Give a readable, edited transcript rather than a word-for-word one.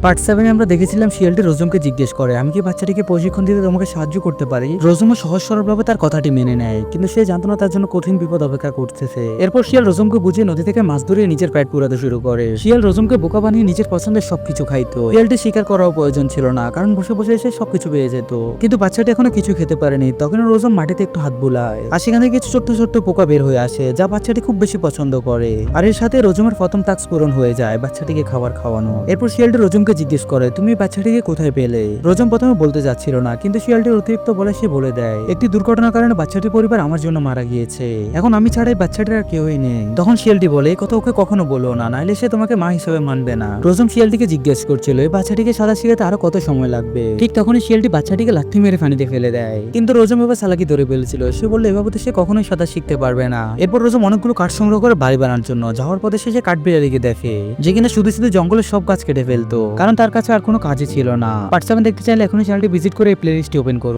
Part 7 আমরা দেখেছিলাম শিয়ালটি রোজমকে জিজ্ঞেস করে, আমি কি বাচ্চাটিকে প্রশিক্ষণ দিতে তোমাকে সাহায্য করতে পারি? রোজমও সহজ সরলভাবে তার কথাটি মেনে নেয়, কিন্তু সে জানতো না তার জন্য কঠিন বিপদ অপেক্ষা করতেছে। এরপর শিয়াল রোজমকে বুঝিয়ে নদী থেকে মাছ ধরে নিজের পেট পুরাতে শুরু করে। শিয়াল রোজমকে বোকা বানিয়ে নিজের পছন্দের সবকিছু খাইতো। শিয়ালটি শিকার করাও প্রয়োজন ছিল না, কারণ বসে বসে এসে সবকিছু পেয়ে যেত। কিন্তু বাচ্চাটি এখনো কিছু খেতে পারেনি। তখন রোজম মাটিতে একটু হাত বুলায়, আর সেখানে কিছু ছোট্ট ছোট্ট পোকা বের হয়ে আসে, যা বাচ্চাটি খুব বেশি পছন্দ করে। আর এর সাথে রোজমের প্রথম টাস্ক পূরণ হয়ে যায়, বাচ্চাটিকে খাবার খাওয়ানো। এরপর শিয়ালটি রোজমকে জিজ্ঞেস করে, তুমি বাচ্চাটিকে কোথায় পেলে? রোজম প্রথমে বলতে যাচ্ছিল না, কিন্তু শিয়ালটির অতিরিক্ত বলে সে বলে দেয়, একটি দুর্ঘটনার কারণে বাচ্চাটির পরিবার আমার জন্য মারা গিয়েছে। এখন আমি ছাড়াই বাচ্চাটির আর কেউই নেই। তখন শিয়ালটি বলে, এই কথা ওকে কখনো বলো না, নাইলে সে তোমাকে মা হিসেবে মানবে না। রোজম শিয়ালটিকে জিজ্ঞেস করছিল, এই বাচ্চাটিকে সাদা শিখাতে আরো কত সময় লাগবে? ঠিক তখনই শিয়ালটি বাচ্চাটিকে লাথি মেরে পানিতে ফেলে দেয়। কিন্তু রোজম এবার চালাকি ধরে ফেলেছিল। সে বললো, এভাবে তো সে কখনোই সাঁতার শিখতে পারবে না। এরপর রোজম অনেকগুলো কাঠ সংগ্রহ করে বাড়ি বানানোর জন্য যাওয়ার পথে সে কাঠ বিড়ালিকে দেখে, যে কিনা শুধু শুধু জঙ্গলের সব গাছ কেটে ফেলতো, কারণ তার কাছে আর কোনো কাজই ছিল না। পার্ট 7 দেখতে চাইলে এখনই চ্যানেলটি ভিজিট করে এই প্লেলিস্টটি ওপেন করুন।